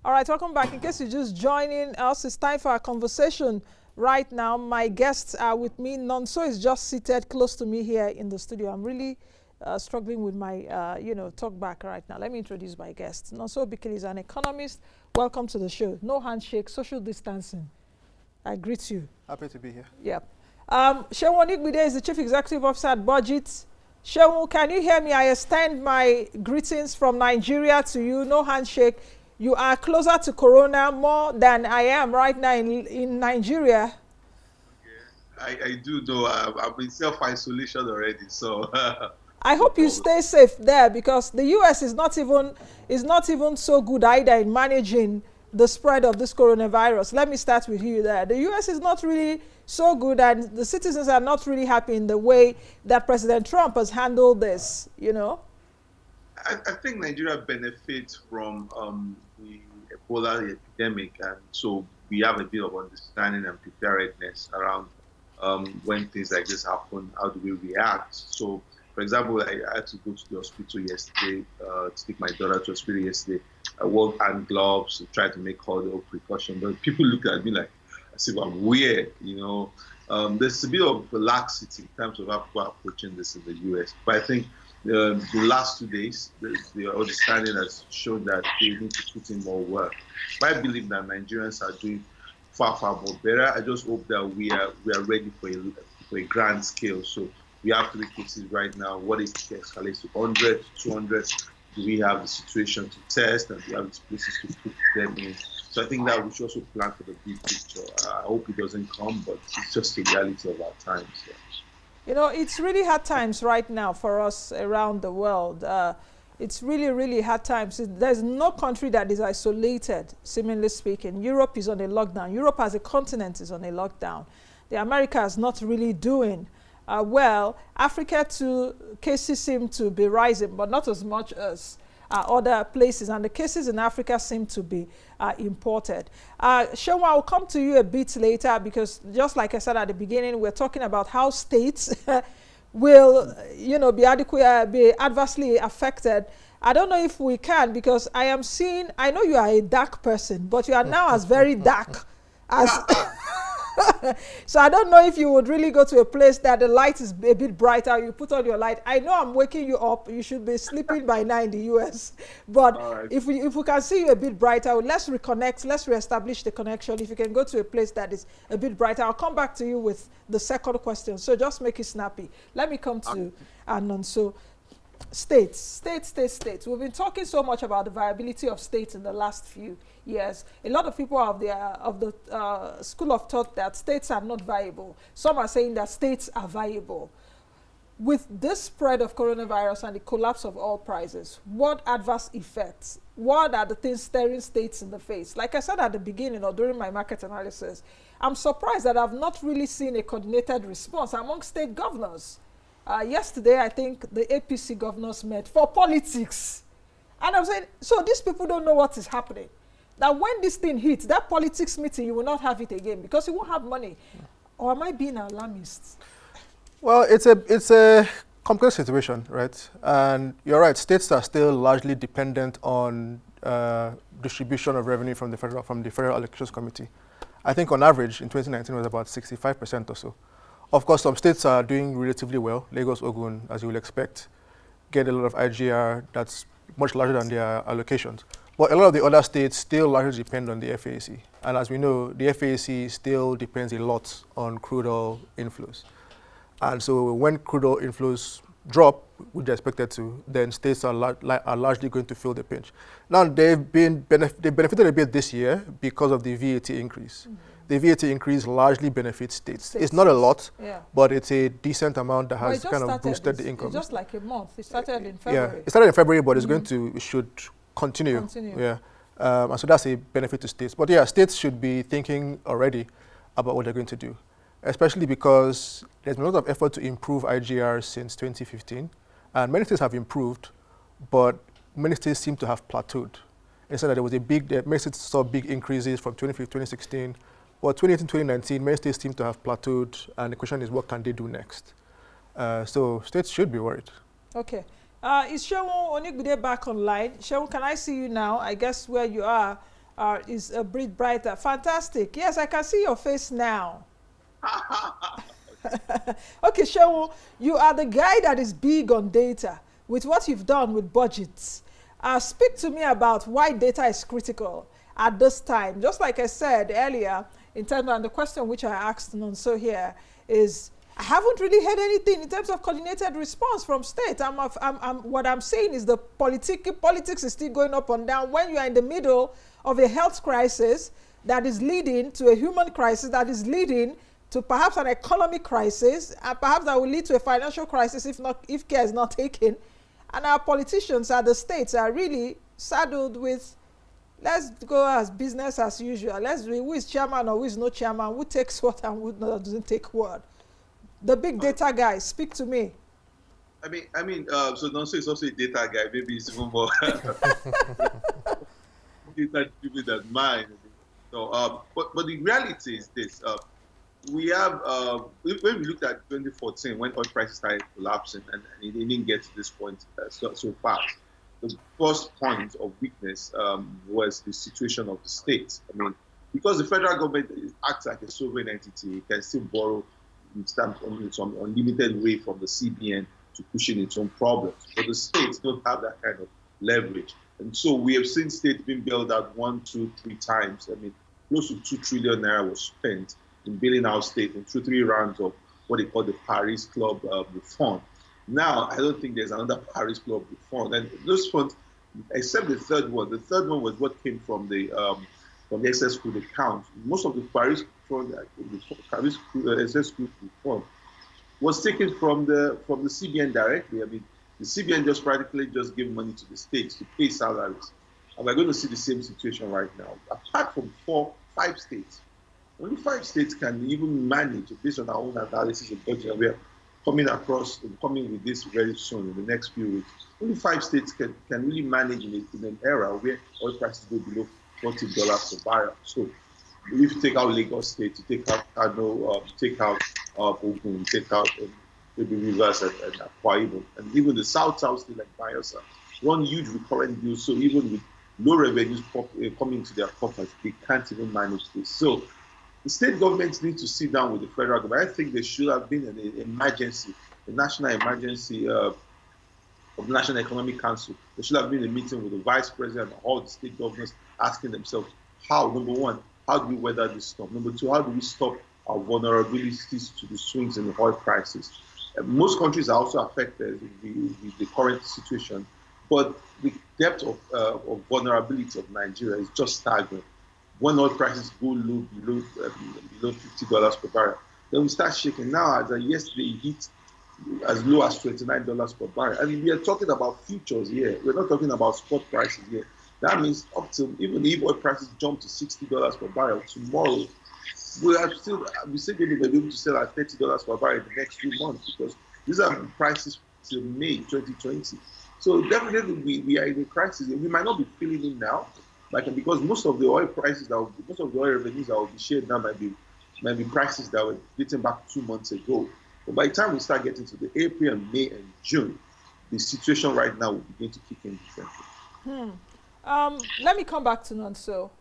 All right, welcome back. In case you're just joining us, it's time for our conversation right now. My guests are with me. Nonso is just seated close to me here in the studio. I'm really struggling with my, talk back right now. Let me introduce my guests. Nonso Obikili is an economist. Welcome to the show. No handshake, social distancing. I greet you. Happy to be here. Yep. Seun Onigbinde is the Chief Executive Officer at BudgIT. Seun, can you hear me? I extend my greetings from Nigeria to you. No handshake. You are closer to Corona more than I am right now in Nigeria. I do though. I'm in self-isolation already, so. I hope you stay safe there, because the US is not even so good either in managing the spread of this coronavirus. Let me start with you there. The US is not really so good, and the citizens are not really happy in the way that President Trump has handled this, you know? I think Nigeria benefits from the Ebola epidemic, and so we have a bit of understanding and preparedness around when things like this happen. How do we react? So, for example, I had to go to the hospital yesterday to take my daughter to hospital yesterday. I wore hand gloves to try to make all the precautions, but people look at me like as if I'm weird, you know. There's a bit of laxity in terms of how people are approaching this in the US, but I think the last 2 days, the understanding has shown that they need to put in more work. But I believe that Nigerians are doing far more better. I just hope that we are ready for a grand scale. So we have 3 cases right now. What if it escalates to 100, 200? Do we have the situation to test, and do we have the places to put them in? So I think that we should also plan for the big picture. I hope it doesn't come, but it's just the reality of our times. Yeah. You know, it's really hard times right now for us around the world. It's really hard times. There's no country that is isolated, seemingly speaking. Europe is on a lockdown. Europe as a continent is on a lockdown. The America is not really doing well. Africa too, cases seem to be rising, but not as much as other places. And the cases in Africa seem to be imported. Seun, I'll come to you a bit later, because just like I said at the beginning, we're talking about how states will, be adversely affected. I don't know if we can, because I know you are a dark person, but you are now as very dark as so I don't know if you would really go to a place that the light is a bit brighter. You put on your light. I know I'm waking you up. You should be sleeping by 9 in the US. But right, if we can see you a bit brighter, let's reconnect. Let's reestablish the connection. If you can go to a place that is a bit brighter, I'll come back to you with the second question. So just make it snappy. Let me come to Nonso. States. We've been talking so much about the viability of states in the last few years. A lot of people are of the school of thought that states are not viable. Some are saying that states are viable. With this spread of coronavirus and the collapse of oil prices, what adverse effects? What are the things staring states in the face? Like I said at the beginning or during my market analysis, I'm surprised that I've not really seen a coordinated response among state governors. Yesterday, I think the APC governors met for politics. And I'm saying, so these people don't know what is happening. That when this thing hits, that politics meeting, you will not have it again because you won't have money. Or am I being alarmist? Well, it's a complex situation, right? And you're right, states are still largely dependent on distribution of revenue from the Federal Allocations Committee. I think on average in 2019 it was about 65% or so. Of course, some states are doing relatively well. Lagos, Ogun, as you will expect, get a lot of IGR that's much larger than their allocations. But a lot of the other states still largely depend on the FAC. And as we know, the FAC still depends a lot on crude oil inflows. And so when crude oil inflows drop, which are expected to, then states are largely going to feel the pinch. Now, they benefited a bit this year because of the VAT increase. Mm-hmm. The VAT increase largely benefits states. It's not a lot, but it's a decent amount that has kind of boosted the income. It's just like a month. It started in February. Yeah, it started in February, but it should continue. Yeah, and so that's a benefit to states. But yeah, states should be thinking already about what they're going to do, especially because there's been a lot of effort to improve IGR since 2015, and many states have improved, but many states seem to have plateaued. Instead, there was many states saw big increases from 2016. Well, 2018, 2019, many states seem to have plateaued, and the question is, what can they do next? So states should be worried. Okay. Is Seun Onigbinde back online? Seun, can I see you now? I guess where you are, is a bit brighter. Fantastic. Yes, I can see your face now. Okay, Seun, you are the guy that is big on data with what you've done with budgets. Speak to me about why data is critical at this time. Just like I said earlier, in terms of the question which I asked Nonso here is, I haven't really heard anything in terms of coordinated response from state. What I'm saying is the politics is still going up and down when you are in the middle of a health crisis that is leading to a human crisis that is leading to perhaps an economic crisis, and perhaps that will lead to a financial crisis if care is not taken. And our politicians at the states are really saddled with, let's go as business as usual. Let's be who is chairman or who is no chairman, who takes what and who doesn't take what. The big data guys, speak to me. So Nonso is also a data guy. Maybe it's even more data driven than mine. So, but the reality is this: we have when we looked at 2014 when oil prices started collapsing and it didn't get to this point so fast. The first point of weakness was the situation of the states. I mean, because the federal government acts like a sovereign entity, it can still borrow in some unlimited way from the CBN to cushion its own problems. But the states don't have that kind of leverage. And so we have seen states being bailed out 1, 2, 3 times. I mean, close to 2 trillion naira was spent in bailing out states in 2-3 rounds of what they call the Paris Club reform. Now, I don't think there's another Paris Club reform. And those funds, except the third one was what came from the excess crude account. Most of the Paris fund, excess crude reform, was taken from the CBN directly. I mean, the CBN just practically just gave money to the states to pay salaries. And we're going to see the same situation right now. Apart from 5 states, only 5 states can even manage, based on our own analysis of budget. We are coming with this very soon in the next few weeks. Only 5 states can really manage in an era where oil prices go below $40 per barrel. So if you take out Lagos State, you take out Kano, take out Ogun, take out maybe Rivers and Akwa Ibom, and even the South state like Bayelsa, run huge recurrent bills. So even with low revenues coming to their coffers, they can't even manage this. So the state governments need to sit down with the federal government. I think there should have been an emergency, a national emergency of the National Economic Council. There should have been a meeting with the vice president and all the state governors asking themselves, number one, how do we weather this storm? Number two, how do we stop our vulnerabilities to the swings in the oil prices? Most countries are also affected with the current situation, but the depth of vulnerability of Nigeria is just staggering. When oil prices go low, below $50 per barrel, then we start shaking. Now, as yesterday, it hit as low as $29 per barrel. And we are talking about futures here. We're not talking about spot prices here. That means up to, even if oil prices jump to $60 per barrel tomorrow, we're still going to be able to sell at $30 per barrel in the next few months, because these are prices till May 2020. So definitely we are in a crisis. We might not be feeling it now, because most of the oil prices, most of the oil revenues that will be shared now might be prices that were dating back 2 months ago. But by the time we start getting to the April and May and June, the situation right now will begin to kick in differently. Let me come back to Nonso.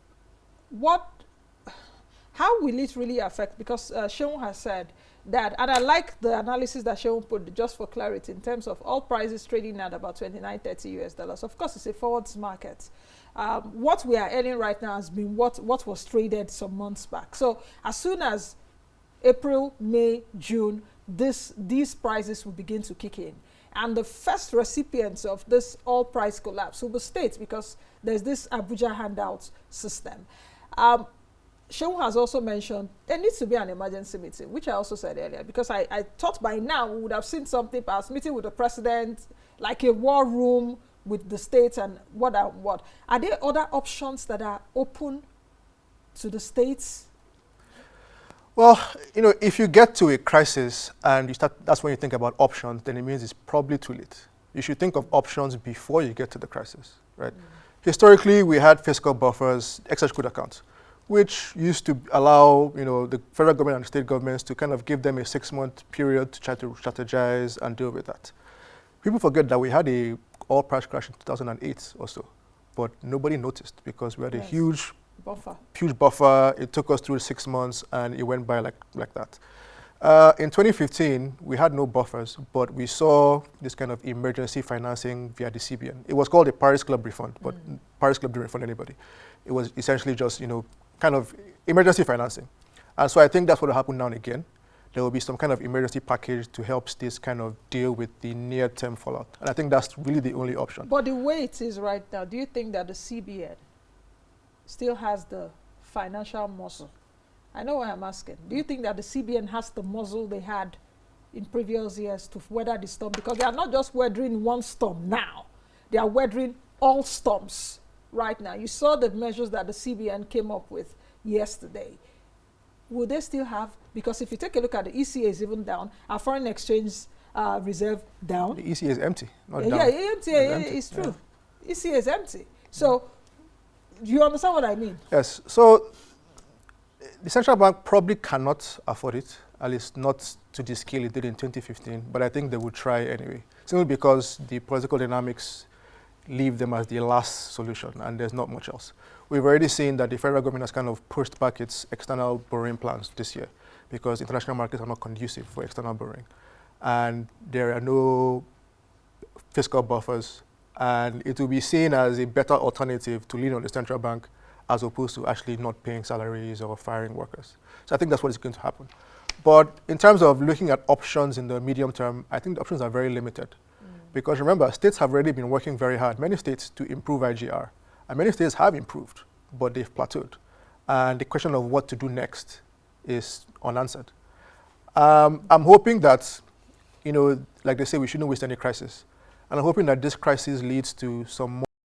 How will it really affect? Because Seun has said that, and I like the analysis that Seun put, just for clarity, in terms of all prices trading at about $29.30 US. Of course, it's a forwards market. What we are earning right now has been what was traded some months back. So as soon as April, May, June, these prices will begin to kick in. And the first recipients of this oil price collapse will be states, because there's this Abuja handout system. Seun has also mentioned there needs to be an emergency meeting, which I also said earlier, because I thought by now we would have seen something, perhaps meeting with the president, like a war room with the states and what. Are there other options that are open to the states? Well, if you get to a crisis and that's when you think about options, then it means it's probably too late. You should think of options before you get to the crisis, right? Historically, we had fiscal buffers, excess crude accounts, which used to allow, the federal government and state governments to kind of give them a 6-month period to try to strategize and deal with that. People forget that we had a oil price crash in 2008 or so, but nobody noticed because we had a huge Buffer. Huge buffer. It took us through 6 months, and it went by like that. In 2015, we had no buffers, but we saw this kind of emergency financing via the CBN. It was called the Paris Club refund, but Paris Club didn't refund anybody. It was essentially just, kind of emergency financing. And so I think that's what will happen now and again. There will be some kind of emergency package to help states kind of deal with the near-term fallout. And I think that's really the only option. But the way it is right now, do you think that the CBN still has the financial muscle? I know what I'm asking. Do you think that the CBN has the muscle they had in previous years to weather the storm? Because they are not just weathering one storm now. They are weathering all storms right now. You saw the measures that the CBN came up with yesterday. Will they still have? Because if you take a look at the ECA is even down, our foreign exchange reserve down. The ECA is empty, not down. Yeah, empty. It's true. Yeah. ECA is empty. So, do you understand what I mean? Yes. So, the central bank probably cannot afford it, at least not to the scale it did in 2015, but I think they would try anyway, simply because the political dynamics leave them as the last solution, and there's not much else. We've already seen that the federal government has kind of pushed back its external borrowing plans this year because international markets are not conducive for external borrowing, and there are no fiscal buffers, and it will be seen as a better alternative to lean on the central bank as opposed to actually not paying salaries or firing workers. So I think that's what is going to happen. But in terms of looking at options in the medium term, I think the options are very limited. Because remember, states have already been working very hard, many states, to improve IGR. And many states have improved, but they've plateaued. And the question of what to do next is unanswered. I'm hoping that, like they say, we shouldn't waste any crisis. And I'm hoping that this crisis leads to some more